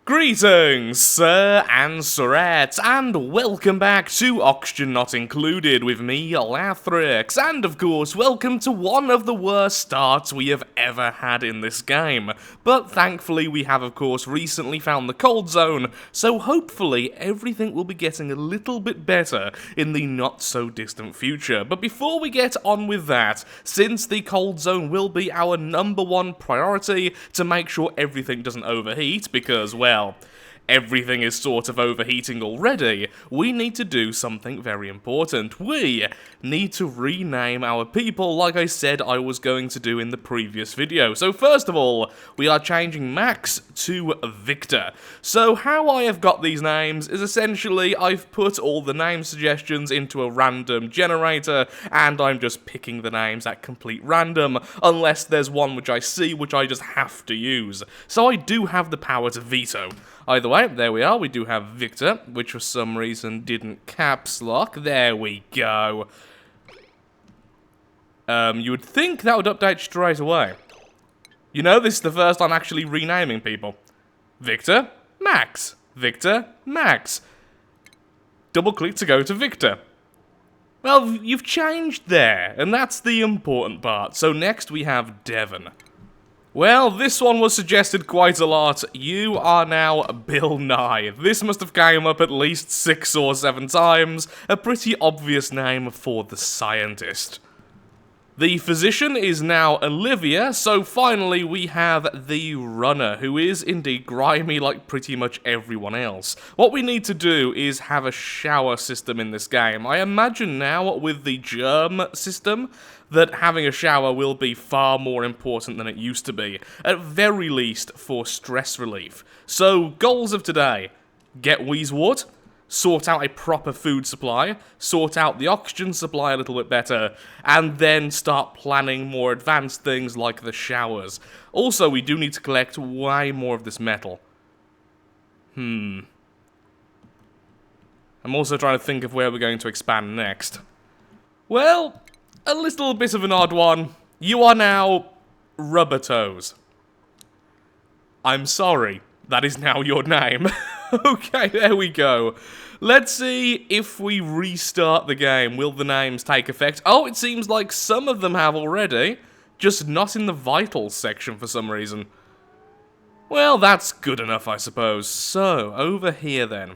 Greetings, sir and sirettes, and welcome back to Oxygen Not Included with me, Lathrix, and of course, welcome to one of the worst starts we have ever had in this game. But thankfully, we have of course recently found the cold zone, so hopefully everything will be getting a little bit better in the not so distant future. But before we get on with that, since the cold zone will be our #1 priority to make sure everything doesn't overheat, because, well, everything is sort of overheating already, we need to do something very important. We need to rename our people like I said I was going to do in the previous video. So first of all, we are changing Max to Victor. So how I have got these names is essentially I've put all the name suggestions into a random generator and I'm just picking the names at complete random unless there's one which I see which I just have to use. So I do have the power to veto. Either way, there we are, we do have Victor, which for some reason didn't caps lock. There we go. You would think that would update straight away. You know, this is the first I'm actually renaming people. Victor, Max. Victor, Max. Double click to go to Victor. Well, you've changed there, and that's the important part. So next we have Devon. Well, this one was suggested quite a lot. You are now Bill Nye. This must have came up at least 6 or 7 times. A pretty obvious name for the scientist. The physician is now Olivia, so finally we have the runner, who is indeed grimy like pretty much everyone else. What we need to do is have a shower system in this game. I imagine now with the germ system that having a shower will be far more important than it used to be, at very least for stress relief. So, goals of today: get Wheezewort, sort out a proper food supply, sort out the oxygen supply a little bit better, and then start planning more advanced things like the showers. Also, we do need to collect way more of this metal. I'm also trying to think of where we're going to expand next. Well, a little bit of an odd one. You are now Rubber Toes. I'm sorry, that is now your name. Okay, there we go. Let's see if we restart the game. Will the names take effect? Oh, it seems like some of them have already, just not in the vitals section for some reason. Well, that's good enough, I suppose. So, over here then.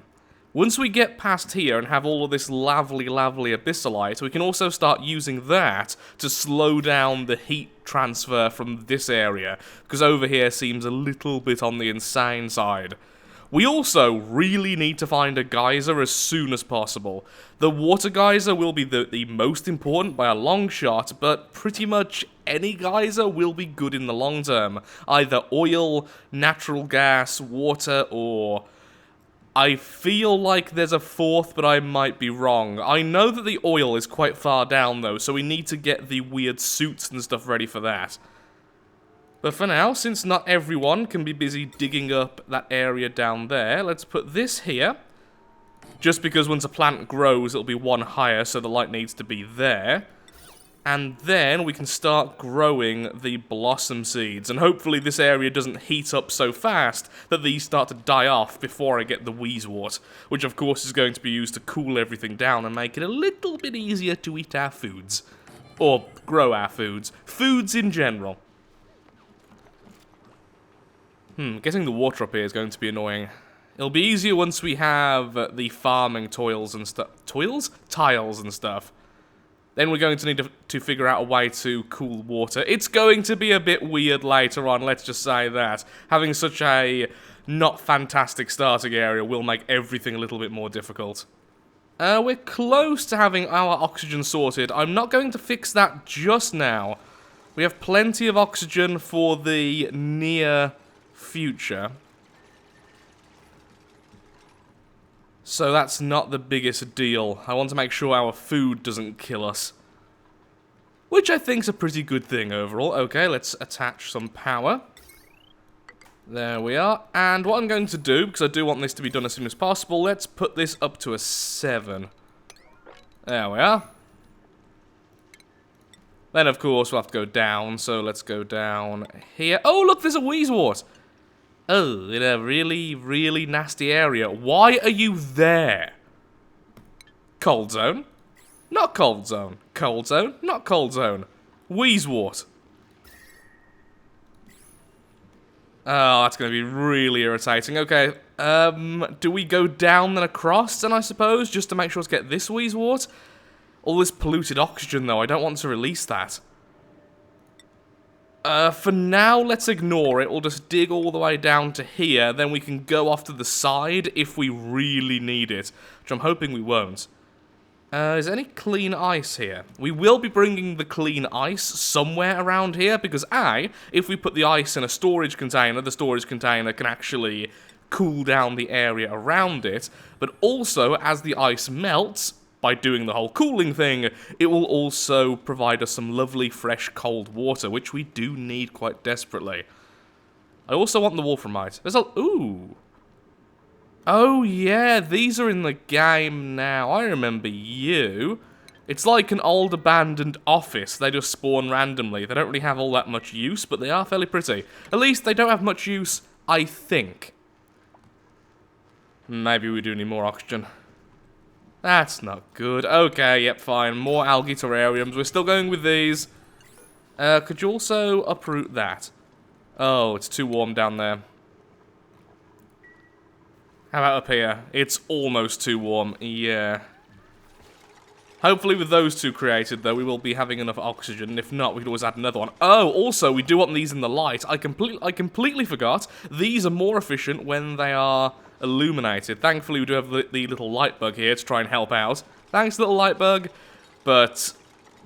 Once we get past here and have all of this lovely abyssalite, we can also start using that to slow down the heat transfer from this area, because over here seems a little bit on the insane side. We also really need to find a geyser as soon as possible. The water geyser will be the most important by a long shot, but pretty much any geyser will be good in the long term. Either oil, natural gas, water, or I feel like there's a fourth, but I might be wrong. I know that the oil is quite far down, though, so we need to get the weird suits and stuff ready for that. But for now, since not everyone can be busy digging up that area down there, let's put this here. Just because once a plant grows, it'll be one higher, so the light needs to be there. And then we can start growing the blossom seeds. And hopefully this area doesn't heat up so fast that these start to die off before I get the Wheezewort. Which of course is going to be used to cool everything down and make it a little bit easier to eat our foods. Or grow our foods. Foods in general. Getting the water up here is going to be annoying. It'll be easier once we have the farming tiles and stuff. Tiles and stuff. Then we're going to need to figure out a way to cool water. It's going to be a bit weird later on, let's just say that. Having such a not fantastic starting area will make everything a little bit more difficult. We're close to having our oxygen sorted. I'm not going to fix that just now. We have plenty of oxygen for the near future. So that's not the biggest deal. I want to make sure our food doesn't kill us. Which I think's a pretty good thing overall. Okay, let's attach some power. There we are. And what I'm going to do, because I do want this to be done as soon as possible, let's put this up to a 7. There we are. Then, of course, we'll have to go down, so let's go down here. Oh, look, there's a Wheezewort! Oh, in a really, really nasty area. Why are you there? Cold zone. Not cold zone. Cold zone. Not cold zone. Wheezewort. Oh, that's going to be really irritating. Okay, do we go down then across then, I suppose, just to make sure to get this Wheezewort? All this polluted oxygen, though, I don't want to release that. For now, let's ignore it. We'll just dig all the way down to here, then we can go off to the side if we really need it, which I'm hoping we won't. Is there any clean ice here? We will be bringing the clean ice somewhere around here, because if we put the ice in a storage container, the storage container can actually cool down the area around it, but also, as the ice melts, by doing the whole cooling thing, it will also provide us some lovely, fresh, cold water, which we do need quite desperately. I also want the wolframite. There's a... Ooh! Oh yeah, these are in the game now. I remember you. It's like an old abandoned office. They just spawn randomly. They don't really have all that much use, but they are fairly pretty. At least they don't have much use, I think. Maybe we do need more oxygen. That's not good. Okay, yep, fine. More algae terrariums. We're still going with these. Could you also uproot that? Oh, it's too warm down there. How about up here? It's almost too warm. Yeah. Hopefully with those two created, though, we will be having enough oxygen. If not, we could always add another one. Oh, also, we do want these in the light. I completely forgot. These are more efficient when they are illuminated. Thankfully, we do have the little light bug here to try and help out. Thanks, little light bug. But,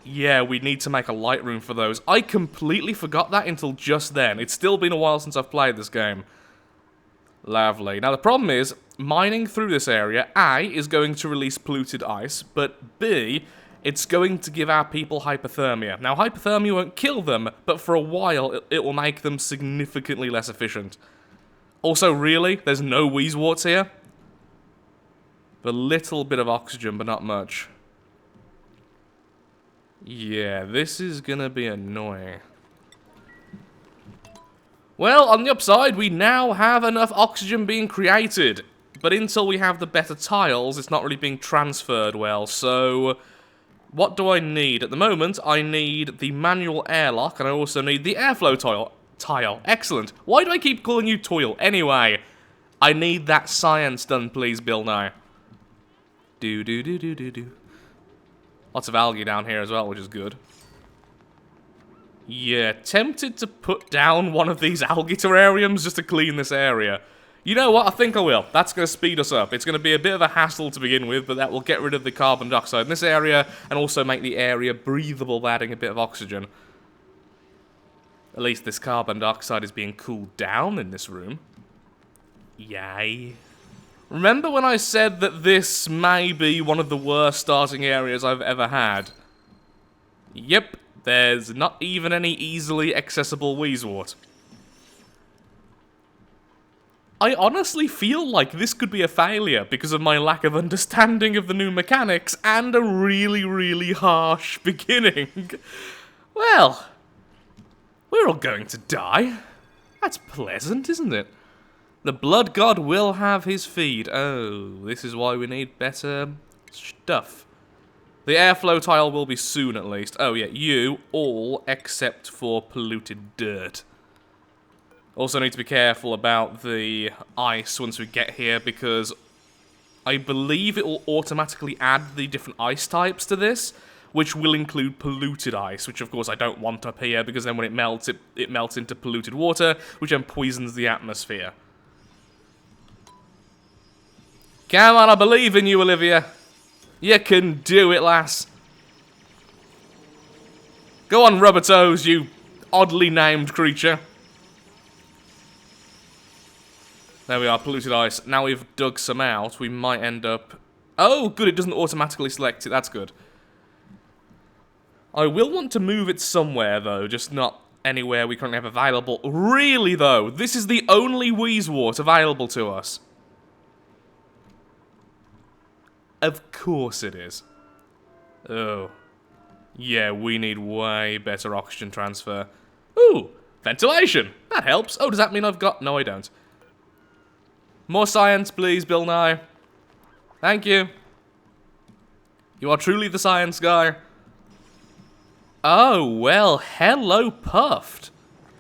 yeah, we need to make a light room for those. I completely forgot that until just then. It's still been a while since I've played this game. Lovely. Now, the problem is, mining through this area, A, is going to release polluted ice, but B, it's going to give our people hypothermia. Now, hypothermia won't kill them, but for a while, it will make them significantly less efficient. Also, really, there's no Wheezeworts here? A little bit of oxygen, but not much. Yeah, this is gonna be annoying. Well, on the upside, we now have enough oxygen being created. But until we have the better tiles, it's not really being transferred well, so... What do I need? At the moment, I need the manual airlock, and I also need the airflow tile. Excellent. Why do I keep calling you toil? Anyway, I need that science done, please, Bill Nye. Do. Lots of algae down here as well, which is good. Yeah, tempted to put down one of these algae terrariums just to clean this area. You know what? I think I will. That's going to speed us up. It's going to be a bit of a hassle to begin with, but that will get rid of the carbon dioxide in this area and also make the area breathable by adding a bit of oxygen. At least this carbon dioxide is being cooled down in this room. Yay. Remember when I said that this may be one of the worst starting areas I've ever had? Yep. There's not even any easily accessible Wheezewort. I honestly feel like this could be a failure because of my lack of understanding of the new mechanics and a really, really harsh beginning. Well, we're all going to die. That's pleasant, isn't it? The blood god will have his feed. Oh, this is why we need better stuff. The airflow tile will be soon, at least. Oh, yeah, you, all except for polluted dirt. Also need to be careful about the ice once we get here, because I believe it will automatically add the different ice types to this, which will include polluted ice, which of course I don't want up here, because then when it melts, it melts into polluted water, which then poisons the atmosphere. Come on, I believe in you, Olivia. You can do it, lass. Go on, Rubber Toes, you oddly named creature. There we are, polluted ice. Now we've dug some out, we might end up... Oh, good, it doesn't automatically select it, that's good. I will want to move it somewhere, though, just not anywhere we currently have available. Really, though, this is the only Wheezewort available to us. Of course it is. Oh. Yeah, we need way better oxygen transfer. Ooh, ventilation! That helps. Oh, does that mean I've got... No, I don't. More science, please, Bill Nye. Thank you. You are truly the science guy. Oh, well, hello, Puffed.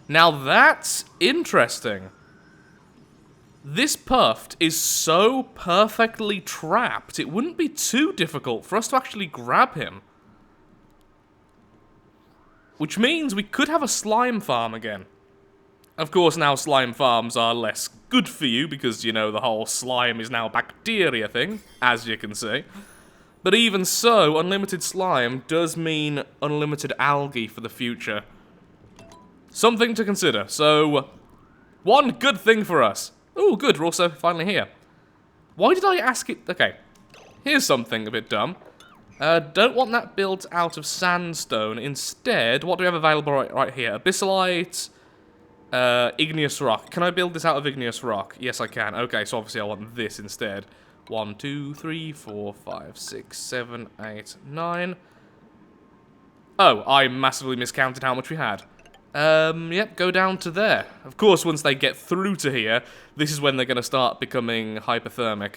Now that's interesting. This Puffed is so perfectly trapped, it wouldn't be too difficult for us to actually grab him. Which means we could have a slime farm again. Of course, now slime farms are less good for you because, you know, the whole slime is now bacteria thing, as you can see. But even so, unlimited slime does mean unlimited algae for the future. Something to consider. So, one good thing for us. Oh, good, we're also finally here. Why did I ask it? Okay, here's something a bit dumb. Don't want that built out of sandstone. Instead, what do we have available right here? Abyssalite, igneous rock. Can I build this out of igneous rock? Yes, I can. Okay, so obviously I want this instead. 1, 2, 3, 4, 5, 6, 7, 8, 9. Oh, I massively miscounted how much we had. Yep, go down to there. Of course, once they get through to here, this is when they're going to start becoming hypothermic.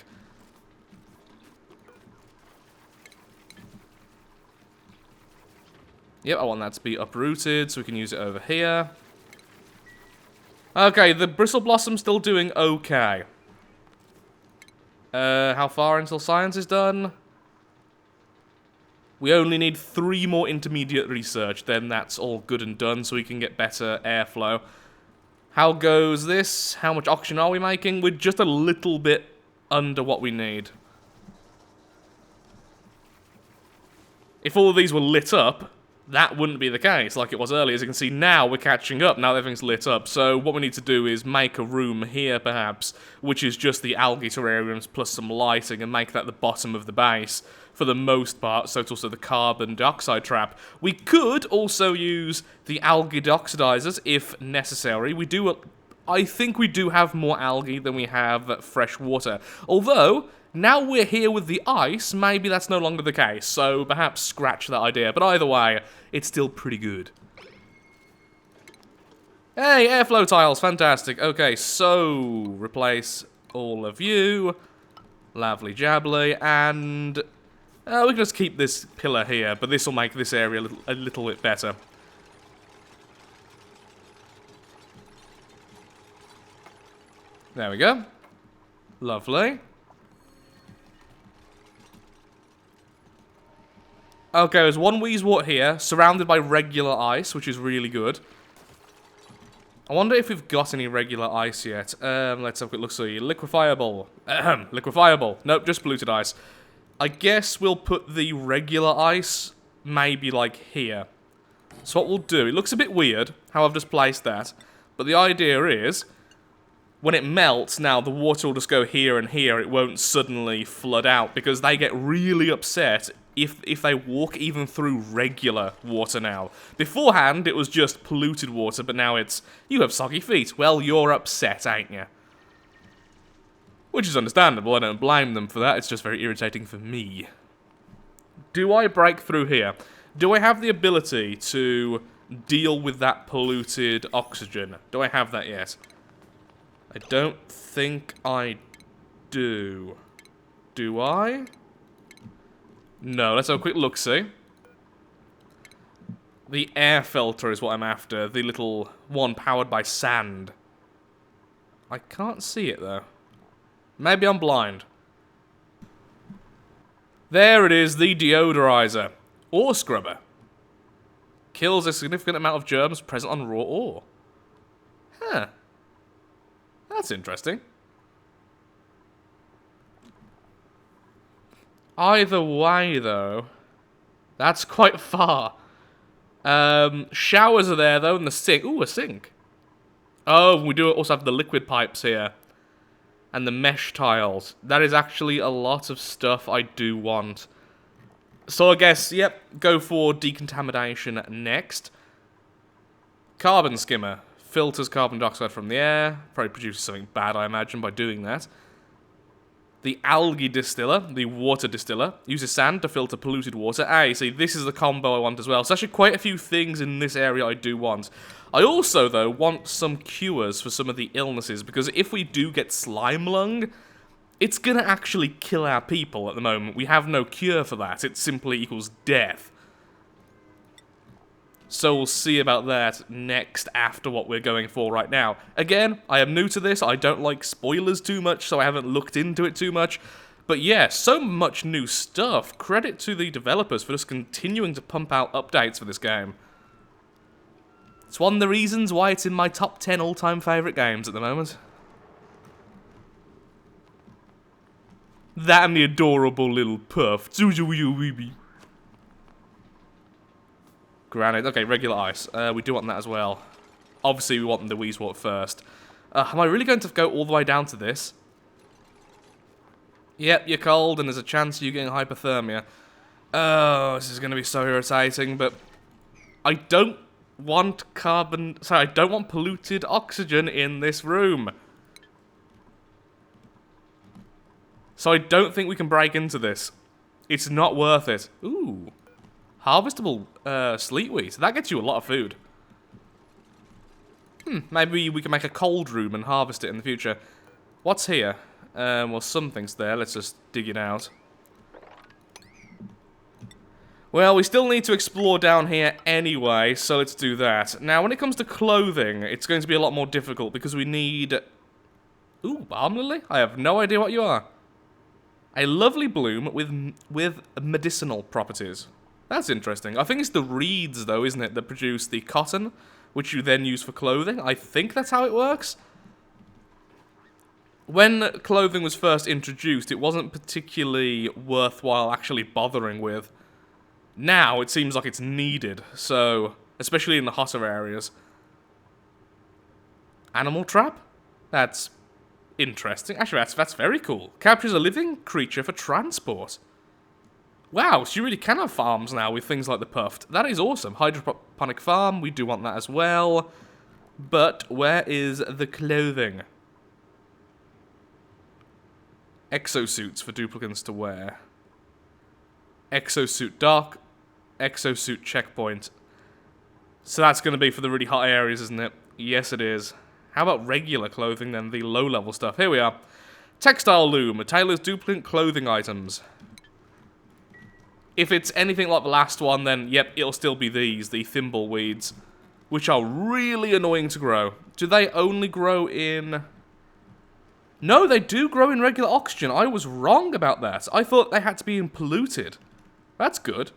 Yep, I want that to be uprooted, so we can use it over here. Okay, the Bristle Blossom's still doing okay. How far until science is done? We only need 3 more intermediate research, then that's all good and done, so we can get better airflow. How goes this? How much oxygen are we making? We're just a little bit under what we need. If all of these were lit up, that wouldn't be the case, like it was earlier. As you can see, now we're catching up. Now everything's lit up. So what we need to do is make a room here, perhaps, which is just the algae terrariums plus some lighting, and make that the bottom of the base for the most part, so it's also the carbon dioxide trap. We could also use the algae deoxidizers if necessary. I think we do have more algae than we have fresh water. Although, now we're here with the ice, maybe that's no longer the case, so perhaps scratch that idea. But either way, it's still pretty good. Hey, airflow tiles, fantastic. Okay, so replace all of you. Lovely jabbly, and we can just keep this pillar here, but this will make this area a little bit better. There we go. Lovely. Okay, there's one Wheezewort here, surrounded by regular ice, which is really good. I wonder if we've got any regular ice yet. Let's have a quick look. See, liquefiable. Liquefiable. Nope, just polluted ice. I guess we'll put the regular ice maybe like here. So what we'll do, it looks a bit weird how I've just placed that, but the idea is, when it melts, now the water will just go here and here, it won't suddenly flood out, because they get really upset if they walk even through regular water now. Beforehand, it was just polluted water, but now it's, you have soggy feet. Well, you're upset, ain't you? Which is understandable, I don't blame them for that, it's just very irritating for me. Do I break through here? Do I have the ability to deal with that polluted oxygen? Do I have that yet? I don't think I do. Do I? No, let's have a quick look-see. The air filter is what I'm after, the little one powered by sand. I can't see it, though. Maybe I'm blind. There it is, the deodorizer. Ore scrubber. Kills a significant amount of germs present on raw ore. Huh. That's interesting. Either way, though, that's quite far. Showers are there, though, and the sink. Ooh, a sink. Oh, we do also have the liquid pipes here. And the mesh tiles. That is actually a lot of stuff I do want. So I guess, yep, go for decontamination next. Carbon skimmer. Filters carbon dioxide from the air. Probably produces something bad, I imagine, by doing that. The algae distiller, the water distiller, uses sand to filter polluted water. Ah, see, this is the combo I want as well. So actually quite a few things in this area I do want. I also, though, want some cures for some of the illnesses, because if we do get slime lung, it's gonna actually kill our people at the moment. We have no cure for that. It simply equals death. So we'll see about that next after what we're going for right now. Again, I am new to this. I don't like spoilers too much, so I haven't looked into it too much. But yeah, so much new stuff. Credit to the developers for just continuing to pump out updates for this game. It's one of the reasons why it's in my top 10 all-time favourite games at the moment. That and the adorable little puff. Granite. Okay, regular ice. We do want that as well. Obviously, we want the Wheezewort first. Am I really going to go all the way down to this? Yep, you're cold, and there's a chance of you getting hypothermia. Oh, this is going to be so irritating, but I don't want I don't want polluted oxygen in this room. So I don't think we can break into this. It's not worth it. Ooh. Harvestable sleet wheat. That gets you a lot of food. Maybe we can make a cold room and harvest it in the future. What's here? Well, something's there. Let's just dig it out. Well, we still need to explore down here anyway, so let's do that. Now, when it comes to clothing, it's going to be a lot more difficult because we need... Ooh, balm lily? I have no idea what you are. A lovely bloom with medicinal properties. That's interesting. I think it's the reeds, though, isn't it, that produce the cotton, which you then use for clothing. I think that's how it works. When clothing was first introduced, it wasn't particularly worthwhile actually bothering with. Now, it seems like it's needed, so... especially in the hotter areas. Animal trap? That's interesting. Actually, that's very cool. Captures a living creature for transport. Wow, so you really can have farms now with things like the puffed. That is awesome. Hydroponic farm, we do want that as well. But where is the clothing? Exosuits for duplicants to wear. Exosuit dark. Exosuit checkpoint. So that's going to be for the really hot areas, isn't it? Yes, it is. How about regular clothing then? The low-level stuff. Here we are. Textile loom. A tailor's duplicate clothing items. If it's anything like the last one, then, yep, it'll still be these, the thimbleweeds, which are really annoying to grow. Do they only grow in... No, they do grow in regular oxygen. I was wrong about that. I thought they had to be in polluted. That's good.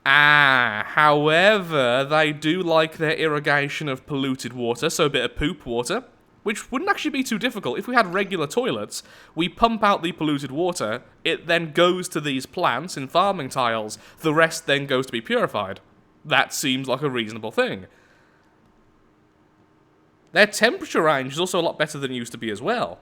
However, they do like their irrigation of polluted water, so a bit of poop water. Which wouldn't actually be too difficult. If we had regular toilets, we pump out the polluted water, it then goes to these plants in farming tiles, the rest then goes to be purified. That seems like a reasonable thing. Their temperature range is also a lot better than it used to be as well.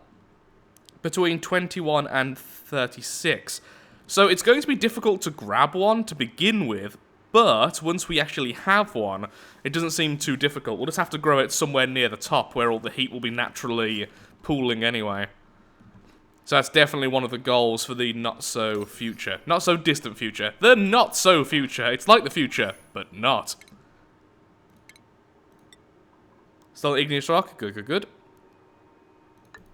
Between 21 and 36. So it's going to be difficult to grab one to begin with, but once we actually have one, it doesn't seem too difficult. We'll just have to grow it somewhere near the top where all the heat will be naturally pooling anyway. So that's definitely one of the goals for the not-so-future. Not-so-distant future. The not-so-future. It's like the future, but not. Still igneous rock. Good, good, good.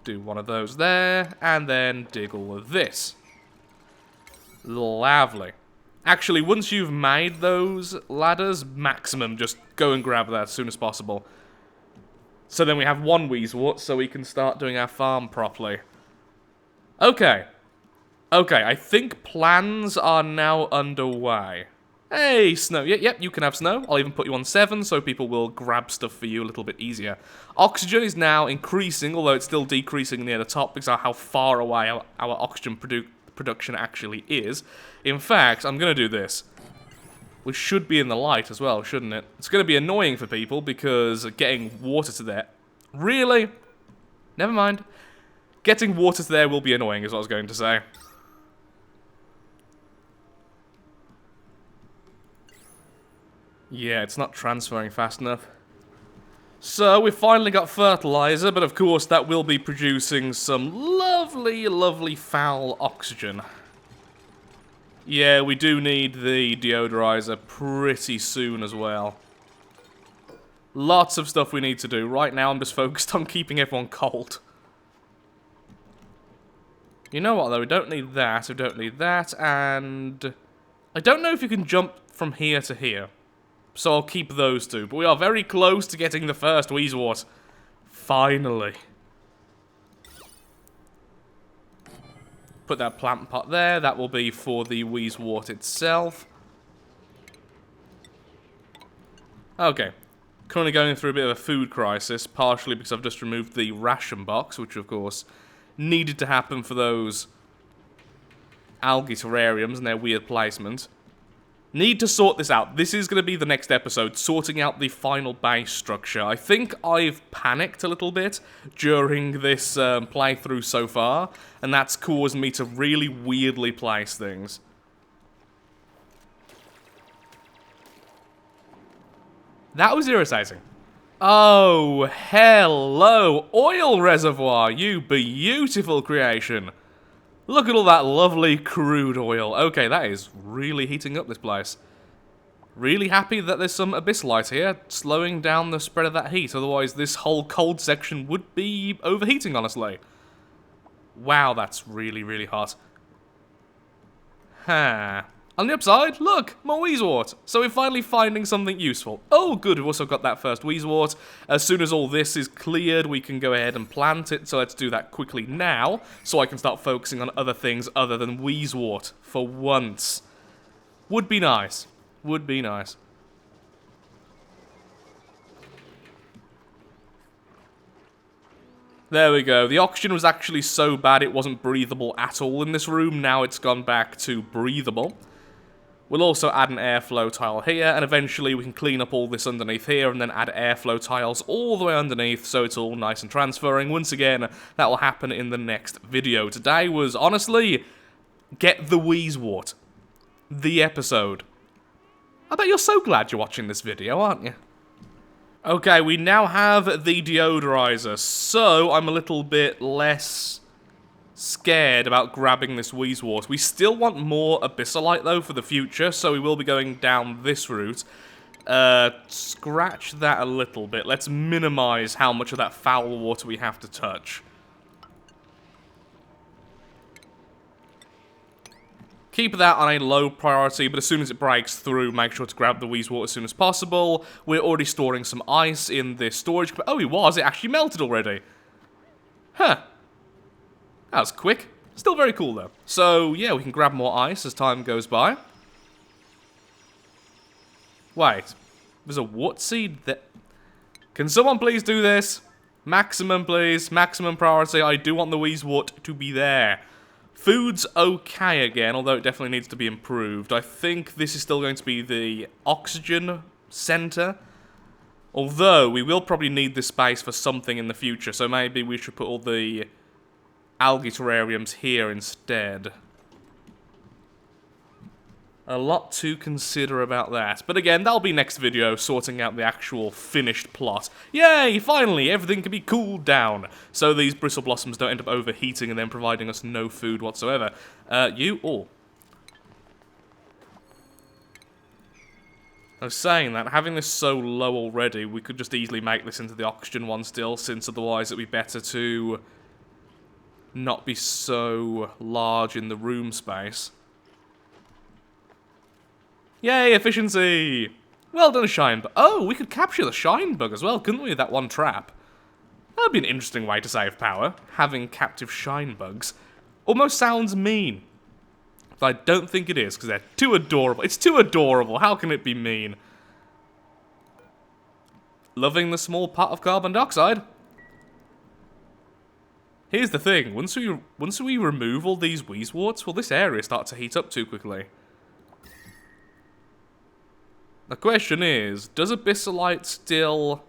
Do one of those there, and then dig all of this. Lovely. Actually, once you've made those ladders, maximum, just go and grab that as soon as possible. So then we have one Wheezewort, so we can start doing our farm properly. Okay. Okay, I think plans are now underway. Hey, snow. Yep, you can have snow. I'll even put you on 7, so people will grab stuff for you a little bit easier. Oxygen is now increasing, although it's still decreasing near the top because of how far away our oxygen production actually is. In fact, I'm going to do this. Which should be in the light as well, shouldn't it? It's going to be annoying for people because getting water to there... Really? Never mind. Getting water to there will be annoying is what I was going to say. Yeah, it's not transferring fast enough. So, we've finally got fertilizer, but of course that will be producing some lovely, lovely foul oxygen. Yeah, we do need the deodorizer pretty soon as well. Lots of stuff we need to do. Right now I'm just focused on keeping everyone cold. You know what though, we don't need that, and... I don't know if you can jump from here to here. So I'll keep those two. But we are very close to getting the first Wheezewort. Finally. Put that plant pot there. That will be for the Wheezewort itself. Okay. Currently going through a bit of a food crisis. Partially because I've just removed the ration box. Which, of course, needed to happen for those algae terrariums and their weird placement. Need to sort this out. This is going to be the next episode, sorting out the final base structure. I think I've panicked a little bit during this playthrough so far, and that's caused me to really weirdly place things. That was irritating. Oh, hello, oil reservoir, you beautiful creation. Look at all that lovely crude oil. Okay, that is really heating up this place. Really happy that there's some abyssalite here, slowing down the spread of that heat. Otherwise, this whole cold section would be overheating, honestly. Wow, that's really, really hot. Huh. On the upside, look, more Wheezewort. So we're finally finding something useful. Oh, good, we've also got that first Wheezewort. As soon as all this is cleared, we can go ahead and plant it. So let's do that quickly now, so I can start focusing on other things other than Wheezewort for once. Would be nice. Would be nice. There we go. The oxygen was actually so bad it wasn't breathable at all in this room. Now it's gone back to breathable. We'll also add an airflow tile here, and eventually we can clean up all this underneath here and then add airflow tiles all the way underneath so it's all nice and transferring. Once again, that will happen in the next video. Today was, honestly, get the Wheezewort. The episode. I bet you're so glad you're watching this video, aren't you? Okay, we now have the deodorizer, so I'm a little bit less scared about grabbing this Wheezewort. We still want more abyssalite though for the future, so we will be going down this route. Scratch that a little bit. Let's minimize how much of that foul water we have to touch. Keep that on a low priority, but as soon as it breaks through, make sure to grab the Wheezewort as soon as possible. We're already storing some ice in this storage. Oh, it actually melted already. Huh. That was quick. Still very cool, though. So, yeah, we can grab more ice as time goes by. Wait. There's a wart seed there. Can someone please do this? Maximum, please. Maximum priority. I do want the Wheezewort to be there. Food's okay again, although it definitely needs to be improved. I think this is still going to be the oxygen center. Although, we will probably need this space for something in the future, so maybe we should put all the algae terrariums here instead. A lot to consider about that. But again, that'll be next video, sorting out the actual finished plot. Yay! Finally, everything can be cooled down, so these bristle blossoms don't end up overheating and then providing us no food whatsoever. I was saying that, having this so low already, we could just easily make this into the oxygen one still, since otherwise it'd be better to not be so large in the room space. Yay, efficiency! Well done, Shine Bug. Oh, we could capture the Shine Bug as well, couldn't we, with that one trap? That would be an interesting way to save power, having captive Shine Bugs. Almost sounds mean. But I don't think it is, because they're too adorable. It's too adorable, how can it be mean? Loving the small pot of carbon dioxide. Here's the thing, once we remove all these Wheezeworts, will this area start to heat up too quickly? The question is, does abyssalite still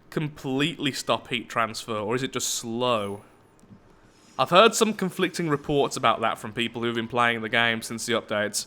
completely stop heat transfer, or is it just slow? I've heard some conflicting reports about that from people who've been playing the game since the updates.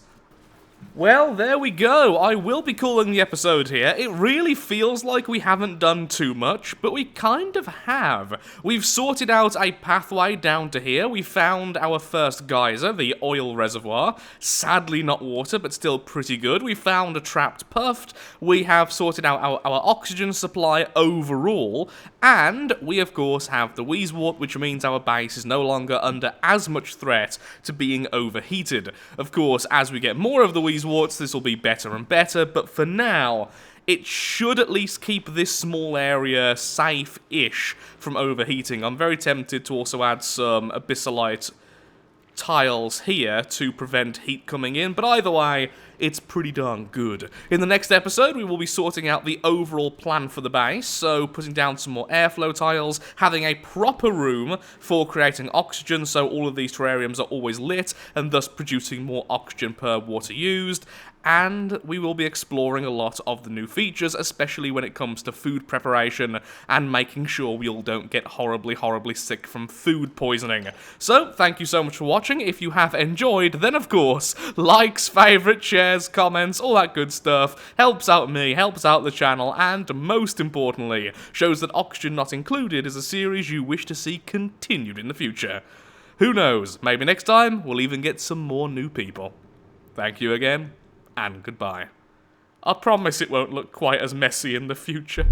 Well, there we go. I will be calling the episode here. It really feels like we haven't done too much, but we kind of have. We've sorted out a pathway down to here. We found our first geyser, the oil reservoir. Sadly not water, but still pretty good. We found a trapped puft. We have sorted out our oxygen supply overall. And we, of course, have the Wheezewort, which means our base is no longer under as much threat to being overheated. Of course, as we get more of the Wheezeworts, this will be better and better, but for now, it should at least keep this small area safe-ish from overheating. I'm very tempted to also add some abyssalite tiles here to prevent heat coming in, but either way, it's pretty darn good. In the next episode, we will be sorting out the overall plan for the base, so putting down some more airflow tiles, having a proper room for creating oxygen, so all of these terrariums are always lit, and thus producing more oxygen per water used, and we will be exploring a lot of the new features, especially when it comes to food preparation, and making sure we all don't get horribly sick from food poisoning. So, thank you so much for watching. If you have enjoyed, then of course, likes, favourite, shares, comments, all that good stuff, helps out me, helps out the channel, and most importantly, shows that Oxygen Not Included is a series you wish to see continued in the future. Who knows, maybe next time, we'll even get some more new people. Thank you again, and goodbye. I promise it won't look quite as messy in the future.